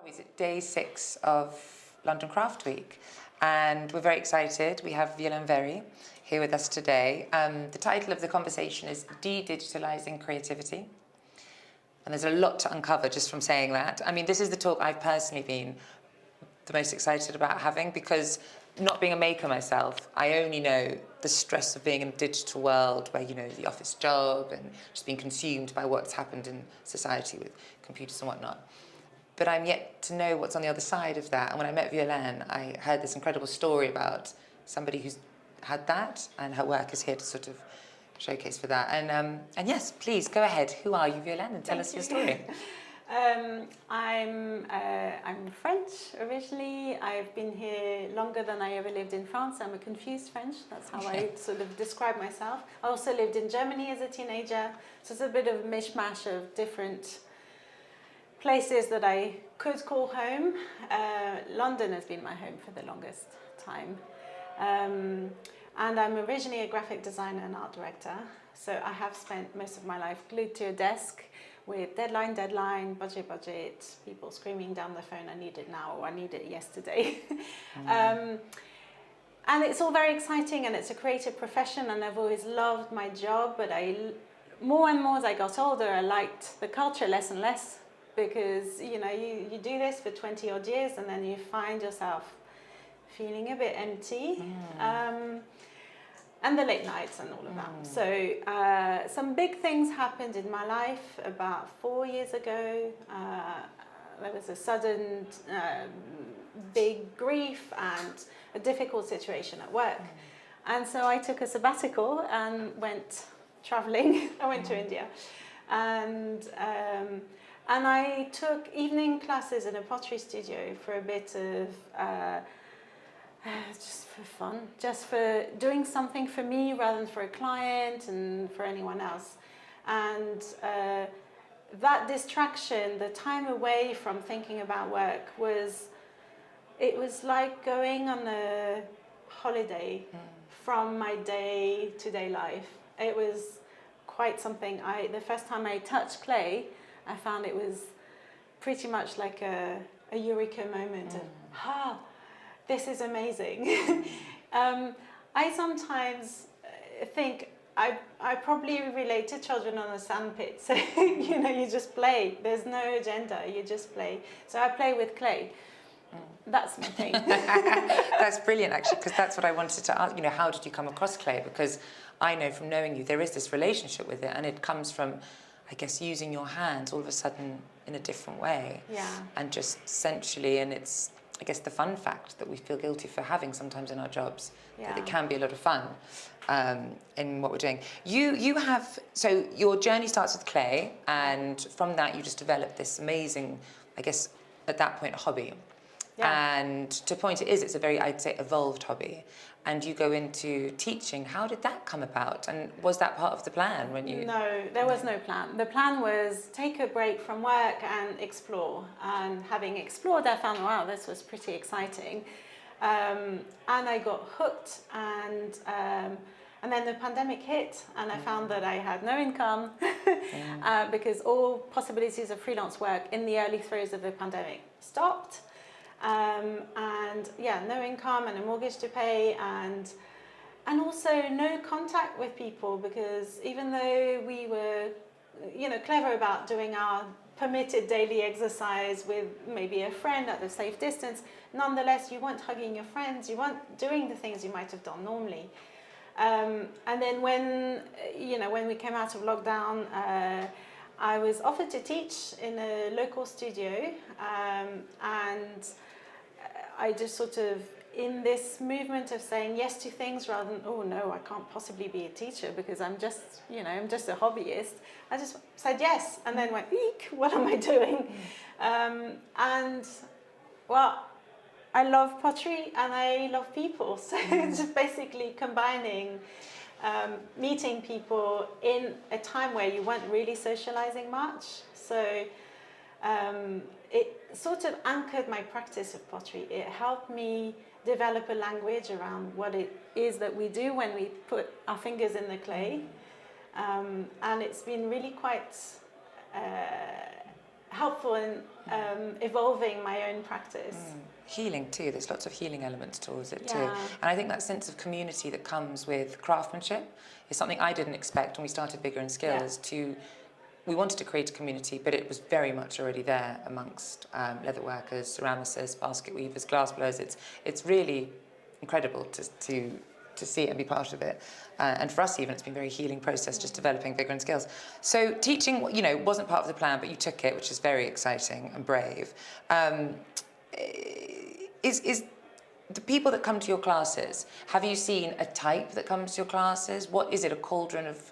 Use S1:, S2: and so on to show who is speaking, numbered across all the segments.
S1: It's day 6 of London Craft Week, and we're very excited. We have Violaine Verry here with us today. The title of the conversation is De-Digitalising Creativity, and there's a lot to uncover just from saying that. I mean, this is the talk I've personally been the most excited about having, because not being a maker myself, I only know the stress of being in a digital world where, you know, the office job and just being consumed by what's happened in society with computers and whatnot. But I'm yet to know what's on the other side of that. And when I met Violaine, I heard this incredible story about somebody who's had that, and her work is here to sort of showcase for that. And yes, please go ahead. Who are you, Violaine, and tell us your story.
S2: I'm French originally. I've been here longer than I ever lived in France. I'm a confused French. That's how I sort of describe myself. I also lived in Germany as a teenager. So it's a bit of a mishmash of different places that I could call home. London has been my home for the longest time. And I'm originally a graphic designer and art director. So I have spent most of my life glued to a desk with deadline, budget, people screaming down the phone, I need it now, or I need it yesterday. And it's all very exciting, and it's a creative profession, and I've always loved my job, but more and more as I got older, I liked the culture less and less, because you know, you do this for 20 odd years, and then you find yourself feeling a bit empty. And the late nights and all of that. So some big things happened in my life about 4 years ago. There was a sudden big grief and a difficult situation at work. And so I took a sabbatical and went traveling. I went to India. And I took evening classes in a pottery studio for a bit of just for fun, just for doing something for me rather than for a client and for anyone else. And that distraction, the time away from thinking about work, it was like going on a holiday from my day-to-day life. It was quite something. The first time I touched clay, I found it was pretty much like a eureka moment of, this is amazing. I sometimes think I probably relate to children on a sandpit. So, you know, you just play. There's no agenda, you just play. So I play with clay. That's my thing.
S1: That's brilliant, actually, because that's what I wanted to ask. You know, how did you come across clay? Because I know from knowing you, there is this relationship with it, and it comes from, I guess, using your hands all of a sudden in a different way.
S2: Yeah.
S1: And just sensually, and it's, I guess, the fun fact that we feel guilty for having sometimes in our jobs, that it can be a lot of fun in what we're doing. You have, so your journey starts with clay, and from that you just developed this amazing, I guess, at that point, hobby. Yeah. And to point it's a very, I'd say, evolved hobby. And you go into teaching. How did that come about? And was that part of the plan when you...
S2: No, there was no plan. The plan was take a break from work and explore. And having explored, I found, wow, this was pretty exciting. And I got hooked, and then the pandemic hit, and I found that I had no income because all possibilities of freelance work in the early throes of the pandemic stopped. And yeah, no income and a mortgage to pay, and also no contact with people, because even though we were, you know, clever about doing our permitted daily exercise with maybe a friend at a safe distance, nonetheless you weren't hugging your friends, you weren't doing the things you might have done normally. And then when we came out of lockdown, I was offered to teach in a local studio, and I just sort of, in this movement of saying yes to things rather than, oh no, I can't possibly be a teacher because I'm just a hobbyist, I just said yes, and then went, eek, what am I doing? And well, I love pottery and I love people, so it's just basically combining meeting people in a time where you weren't really socializing much. So it sort of anchored my practice of pottery. It helped me develop a language around what it is that we do when we put our fingers in the clay. And it's been really quite helpful in evolving my own practice.
S1: Healing too, there's lots of healing elements towards it too.
S2: Yeah.
S1: And I think that sense of community that comes with craftsmanship is something I didn't expect when we started Vigour and Skills. We wanted to create a community, but it was very much already there amongst leather workers, ceramicists, basket weavers, glass blowers. It's really incredible to see it and be part of it. And for us even, it's been a very healing process just developing Vigour and Skills. So teaching, wasn't part of the plan, but you took it, which is very exciting and brave. Is the people that come to your classes, have you seen a type that comes to your classes? What is it, a cauldron of,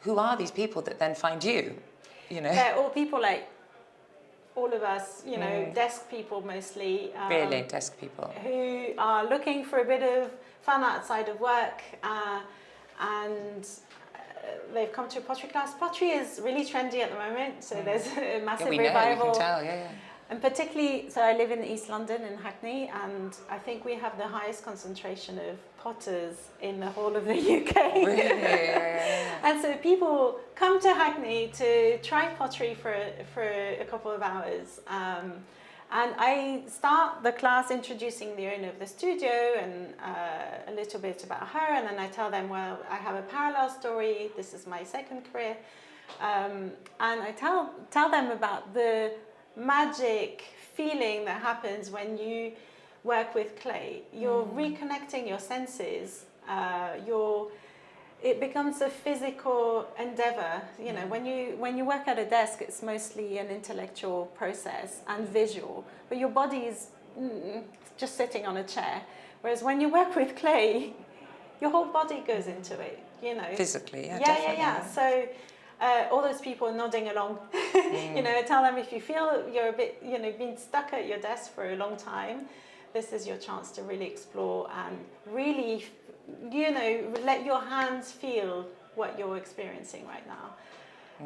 S1: who are these people that then find you?
S2: They're all people like all of us, desk people mostly.
S1: Really, desk people.
S2: Who are looking for a bit of fun outside of work, and they've come to a pottery class. Pottery is really trendy at the moment, so there's a massive revival.
S1: We can tell, yeah.
S2: And particularly, so I live in East London in Hackney, and I think we have the highest concentration of potters in the whole of the UK.
S1: Really? Yeah.
S2: And so people come to Hackney to try pottery for a couple of hours. And I start the class introducing the owner of the studio and a little bit about her, and then I tell them, well, I have a parallel story, this is my second career. And I tell them about the magic feeling that happens when you work with clay. You're reconnecting your senses. It becomes a physical endeavor. When you work at a desk, it's mostly an intellectual process and visual, but your body is just sitting on a chair. Whereas when you work with clay, your whole body goes into it.
S1: Physically,
S2: yeah. So. All those people nodding along, tell them if you feel you're a bit, been stuck at your desk for a long time, this is your chance to really explore and really, let your hands feel what you're experiencing right now.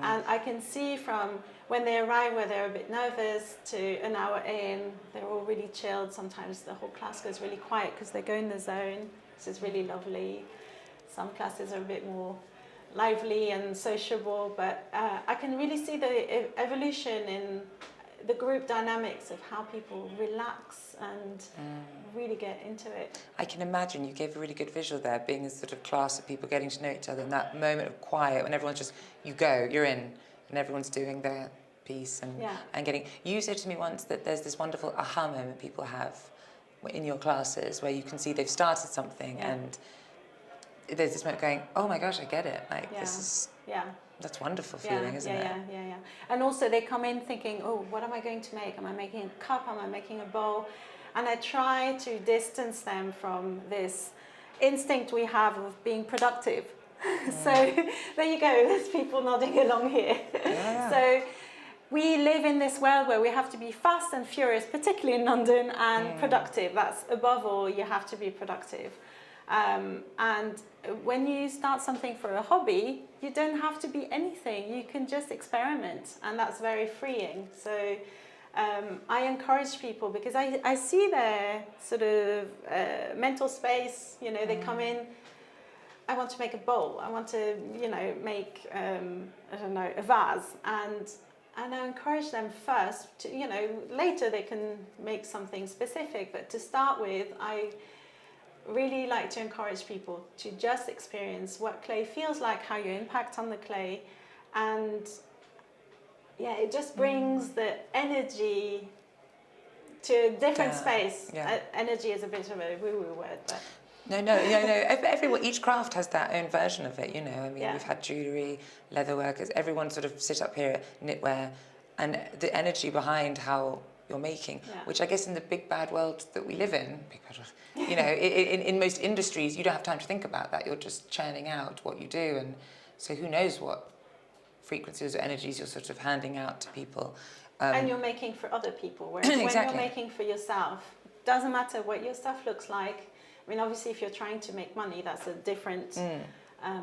S2: And I can see from when they arrive where they're a bit nervous to an hour in, they're all really chilled. Sometimes the whole class goes really quiet because they go in the zone. This is really lovely. Some classes are a bit more lively and sociable, but I can really see the evolution in the group dynamics of how people relax and really get into it.
S1: I can imagine you gave a really good visual there, being a sort of class of people getting to know each other in that moment of quiet when everyone's just, you're in, and everyone's doing their piece and getting. You said to me once that there's this wonderful aha moment people have in your classes where you can see they've started something and there's this moment going, oh my gosh, I get it. This is, that's wonderful feeling, isn't it?
S2: Yeah. And also they come in thinking, oh, what am I going to make? Am I making a cup? Am I making a bowl? And I try to distance them from this instinct we have of being productive. So there you go, there's people nodding along here.
S1: Yeah.
S2: So we live in this world where we have to be fast and furious, particularly in London, and productive. That's above all, you have to be productive. And when you start something for a hobby, you don't have to be anything. You can just experiment, and that's very freeing. So I encourage people because I see their sort of mental space. They come in, I want to make a bowl. I want to, make, a vase. And I encourage them first to, later they can make something specific. But to start with, I really like to encourage people to just experience what clay feels like, how you impact on the clay, and it just brings the energy to a different space. Energy is a bit of a woo-woo word, but
S1: everyone, each craft has their own version of it. We've had jewellery, leather workers, everyone sort of sit up here, knitwear, and the energy behind how you're making, which I guess in the big bad world that we live in, in most industries you don't have time to think about that. You're just churning out what you do, and so who knows what frequencies or energies you're sort of handing out to people.
S2: And you're making for other people, whereas when you're making for yourself, doesn't matter what your stuff looks like. Obviously if you're trying to make money, that's a different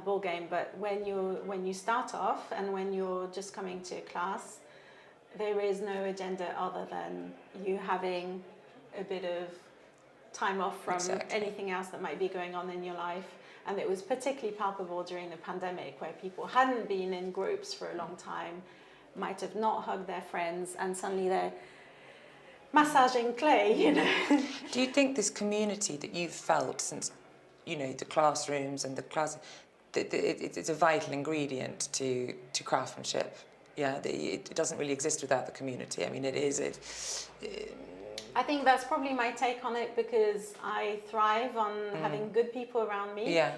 S2: ball game, but when you start off and when you're just coming to a class, there is no agenda other than you having a bit of time off from anything else that might be going on in your life. And it was particularly palpable during the pandemic where people hadn't been in groups for a long time. might have not hugged their friends, and suddenly they're massaging clay, you know.
S1: Do you think this community that you've felt since, you know, the classrooms and the class, it's a vital ingredient to craftsmanship? Yeah, it doesn't really exist without the community. I mean,
S2: I think that's probably my take on it, because I thrive on having good people around me.
S1: Yeah.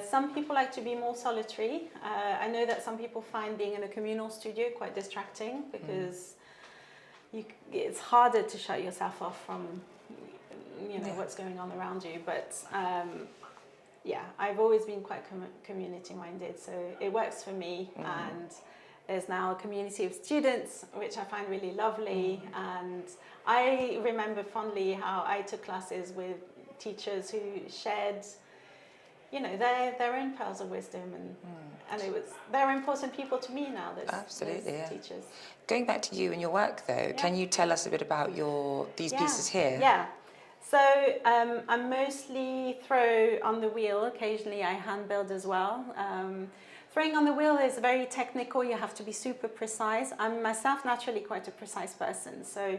S2: Some people like to be more solitary. I know that some people find being in a communal studio quite distracting, because it's harder to shut yourself off from, you know, what's going on around you. But yeah, I've always been quite community minded, so it works for me. And there's now a community of students, which I find really lovely. And I remember fondly how I took classes with teachers who shared, you know, their own pearls of wisdom, and they're important people to me now.
S1: Absolutely,
S2: those teachers.
S1: Going back to you and your work, though, can you tell us a bit about these pieces here?
S2: Yeah. So I mostly throw on the wheel. Occasionally, I hand build as well. Throwing on the wheel is very technical. You have to be super precise. I'm myself naturally quite a precise person, so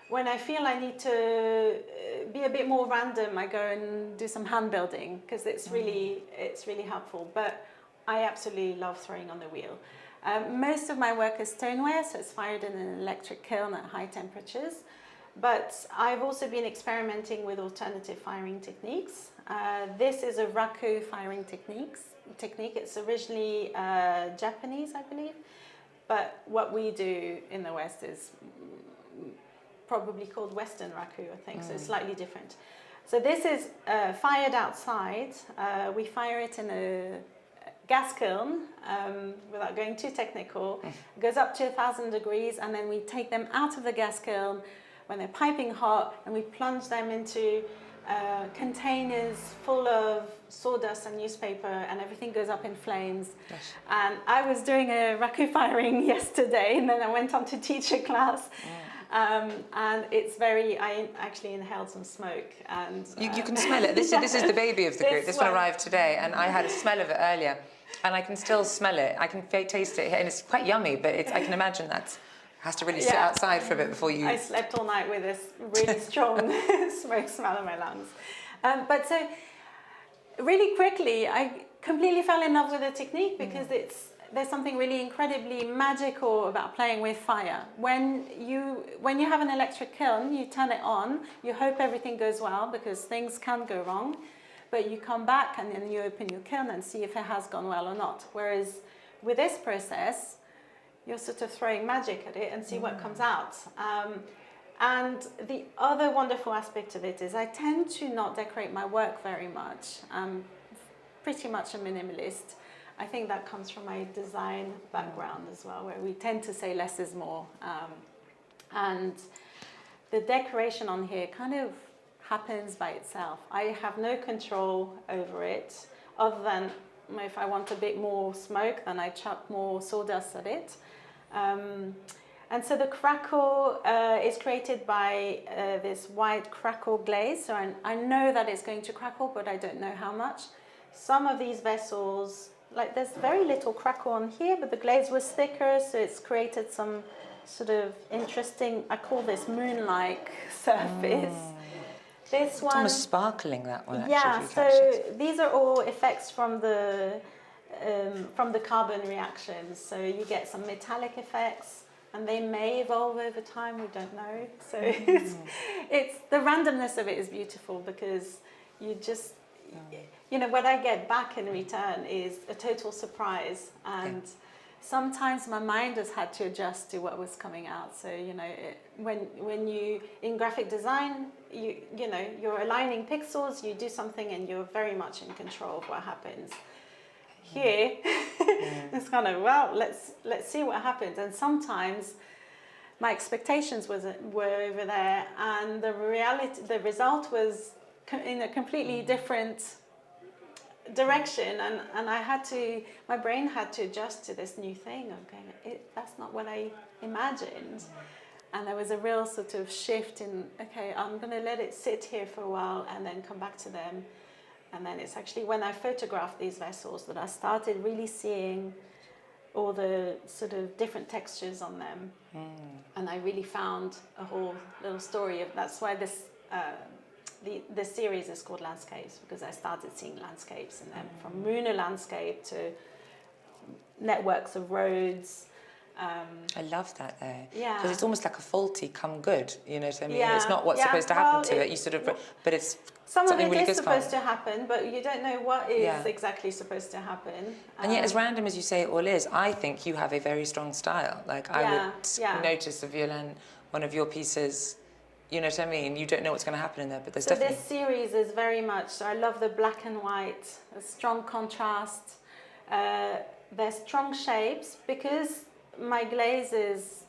S2: when I feel I need to be a bit more random, I go and do some hand building, because it's really helpful. But I absolutely love throwing on the wheel. Most of my work is stoneware, so it's fired in an electric kiln at high temperatures. But I've also been experimenting with alternative firing techniques. This is a raku firing technique. It's originally Japanese, I believe. But what we do in the West is probably called Western raku, I think, so it's slightly different. So this is fired outside. We fire it in a gas kiln, without going too technical. It goes up to 1,000 degrees, and then we take them out of the gas kiln when they're piping hot, and we plunge them into containers full of sawdust and newspaper, and everything goes up in flames. Yes. And I was doing a raku firing yesterday, and then I went on to teach a class. And it's I actually inhaled some smoke, and
S1: you can smell it. This is the baby of the group. This one arrived today, and I had a smell of it earlier, and I can still smell it. I can taste it, and it's quite yummy. But I can imagine that has to really sit outside for a bit before you.
S2: I slept all night with this really strong smoke smell in my lungs. But so really quickly, I completely fell in love with the technique, because there's something really incredibly magical about playing with fire. When you have an electric kiln, you turn it on, you hope everything goes well, because things can go wrong, but you come back and then you open your kiln and see if it has gone well or not. Whereas with this process, you're sort of throwing magic at it and see what comes out. And the other wonderful aspect of it is I tend to not decorate my work very much. I'm pretty much a minimalist. I think that comes from my design background as well, where we tend to say less is more. And the decoration on here kind of happens by itself. I have no control over it, other than if I want a bit more smoke, then I chuck more sawdust at it. And so the crackle is created by this white crackle glaze. So I know that it's going to crackle, but I don't know how much. Some of these vessels, like there's very little crackle on here, but the glaze was thicker, so it's created some sort of interesting, I call this moon-like surface. This one,
S1: almost sparkling, that one.
S2: Yeah,
S1: actually,
S2: so these are all effects from the carbon reactions. So you get some metallic effects, and they may evolve over time. We don't know. So it's the randomness of it is beautiful, because you just. You know, what I get back in return is a total surprise, and sometimes my mind has had to adjust to what was coming out. So, you know, when you, in graphic design, you know, you're aligning pixels, you do something and you're very much in control of what happens. Here, it's kind of, well, let's see what happens. And sometimes my expectations were over there, and the result was in a completely different direction, and my brain had to adjust to this new thing of going, that's not what I imagined. And there was a real sort of shift in, okay, I'm going to let it sit here for a while and then come back to them. And then it's actually when I photographed these vessels that I started really seeing all the sort of different textures on them. And I really found a whole little story of, that's why this the series is called Landscapes, because I started seeing landscapes in them, from lunar landscape to networks of roads.
S1: I love that though.
S2: Yeah.
S1: Because it's almost like a faulty come good, you know what I mean?
S2: Yeah,
S1: It's not what's
S2: yeah,
S1: supposed to happen
S2: well,
S1: to it, you sort of, but it's
S2: some of
S1: something
S2: it
S1: really
S2: is
S1: good
S2: supposed to happen, but you don't know what is
S1: Yeah.
S2: exactly supposed to happen.
S1: And yet, as random as you say it all is, I think you have a very strong style. Like, I would notice a Violaine, one of your pieces, you know what I mean? You don't know what's going to happen in there, but there's
S2: So
S1: definitely...
S2: this series is very much, so I love the black and white, a strong contrast. There's strong shapes, because my glaze is,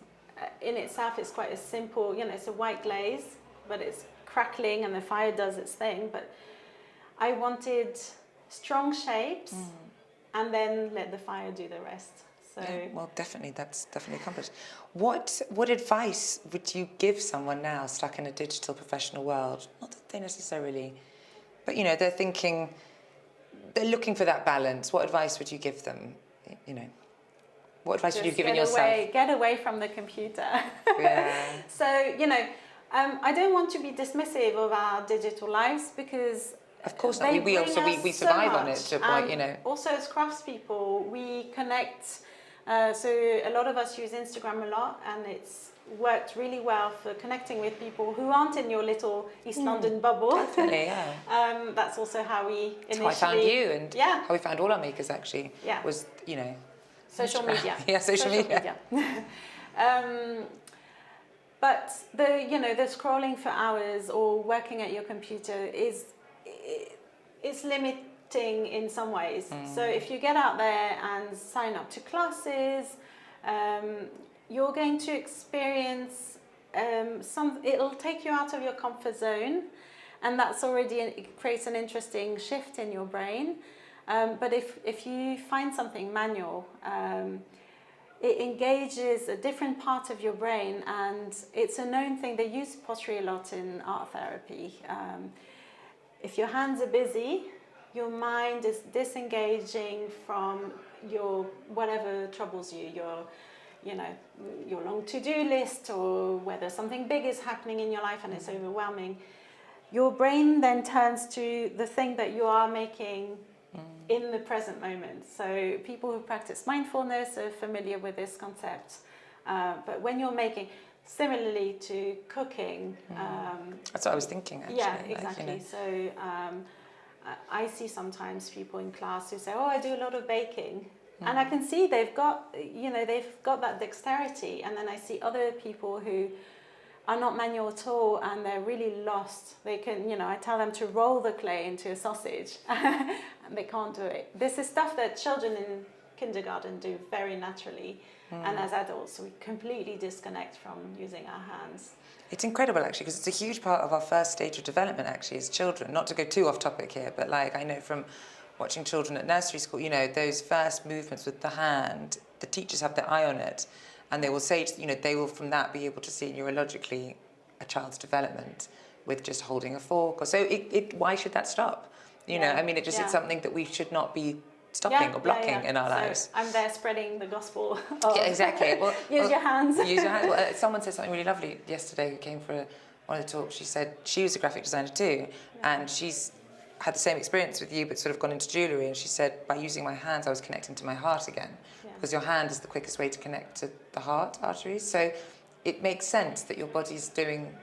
S2: in itself, it's quite a simple, you know, it's a white glaze, but it's crackling and the fire does its thing. But I wanted strong shapes and then let the fire do the rest. So
S1: Yeah, well, definitely, that's definitely accomplished. What advice would you give someone now stuck in a digital professional world? Not that they necessarily, but you know, they're looking for that balance. What advice would you give them? You know, what advice would you have given yourself?
S2: Get away from the computer.
S1: Yeah.
S2: So, you know, I don't want to be dismissive of our digital lives, because
S1: of course not. We survive on it to a point, you know.
S2: Also, as craftspeople, we connect. So a lot of us use Instagram a lot, and it's worked really well for connecting with people who aren't in your little East London bubble.
S1: Definitely, yeah.
S2: That's also how we initially...
S1: That's how I found you, and how we found all our makers, actually, was, you know...
S2: Social media.
S1: Yeah, social media.
S2: But the scrolling for hours or working at your computer is limiting in some ways. So if you get out there and sign up to classes, you're going to experience it'll take you out of your comfort zone, and that's already it creates an interesting shift in your brain. But if you find something manual, it engages a different part of your brain, and it's a known thing. They use pottery a lot in art therapy. If your hands are busy, your mind is disengaging from your whatever troubles you, your long to-do list, or whether something big is happening in your life and it's overwhelming. Your brain then turns to the thing that you are making in the present moment. So people who practice mindfulness are familiar with this concept. But when you're making, similarly to cooking...
S1: that's what I was thinking, actually.
S2: Yeah, exactly. So I see sometimes people in class who say, oh, I do a lot of baking. And I can see they've got that dexterity. And then I see other people who are not manual at all, and they're really lost. They can, I tell them to roll the clay into a sausage, and they can't do it. This is stuff that children in kindergarten do very naturally, and as adults, we completely disconnect from using our hands.
S1: It's incredible, actually, because it's a huge part of our first stage of development, actually, as children. Not to go too off topic here, but I know from watching children at nursery school, those first movements with the hand, the teachers have their eye on it. And they will say, they will from that be able to see neurologically a child's development with just holding a fork. Or so why should that stop? It's something that we should not be stopping or blocking in our lives.
S2: I'm there spreading the gospel.
S1: Exactly. Well,
S2: use your hands.
S1: Use your hands. Well, someone said something really lovely yesterday who came for one of the talks. She said she was a graphic designer too, and she's had the same experience with you, but sort of gone into jewellery. And she said, by using my hands, I was connecting to my heart again. Because your hand is the quickest way to connect to the heart arteries. So it makes sense that your body's doing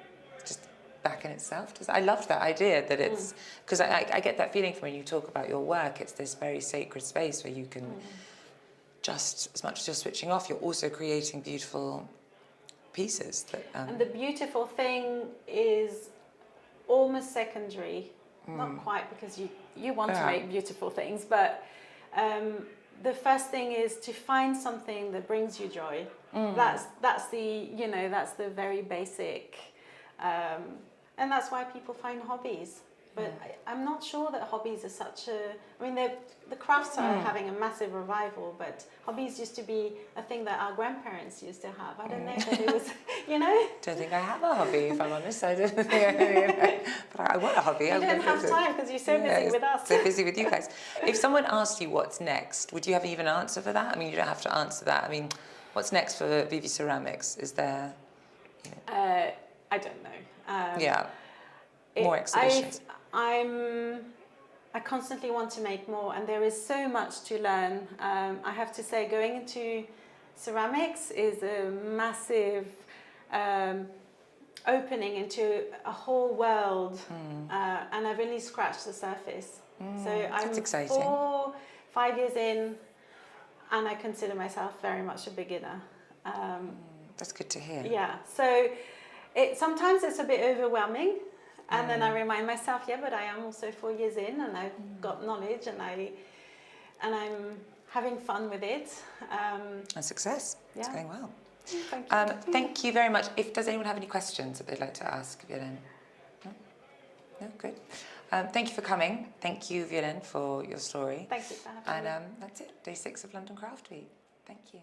S1: just back in itself. I love that idea that it's... Because I get that feeling from when you talk about your work. It's this very sacred space where you can just, as much as you're switching off, you're also creating beautiful pieces.
S2: And the beautiful thing is almost secondary. Not quite, because you want to make beautiful things, but... the first thing is to find something that brings you joy. That's the very basic, and that's why people find hobbies. But I'm not sure that hobbies are such a... I mean, the crafts are having a massive revival, but hobbies used to be a thing that our grandparents used to have. I don't know that it was, you know?
S1: Don't think I have a hobby, if I'm honest. I don't think but I want a hobby.
S2: You don't have time because you're so busy with us.
S1: So busy with you guys. If someone asked you what's next, would you have even an answer for that? I mean, you don't have to answer that. I mean, what's next for Vivi Ceramics? Is there... You know?
S2: I don't know.
S1: More exhibitions.
S2: I constantly want to make more, and there is so much to learn. I have to say, going into ceramics is a massive opening into a whole world, and I've only scratched the surface. So I'm
S1: that's exciting.
S2: 4-5 years in, and I consider myself very much a beginner.
S1: That's good to hear.
S2: Yeah, so sometimes it's a bit overwhelming. And then I remind myself, yeah, but I am also 4 years in, and I've got knowledge, and I'm having fun with it.
S1: A success.
S2: Yeah.
S1: It's going well.
S2: Thank you.
S1: Thank you very much. Does anyone have any questions that they'd like to ask Violaine? No? No? Good. Thank you for coming. Thank you, Violaine, for your story.
S2: Thank you for having me.
S1: And that's it. Day 6 of London Craft Week. Thank you.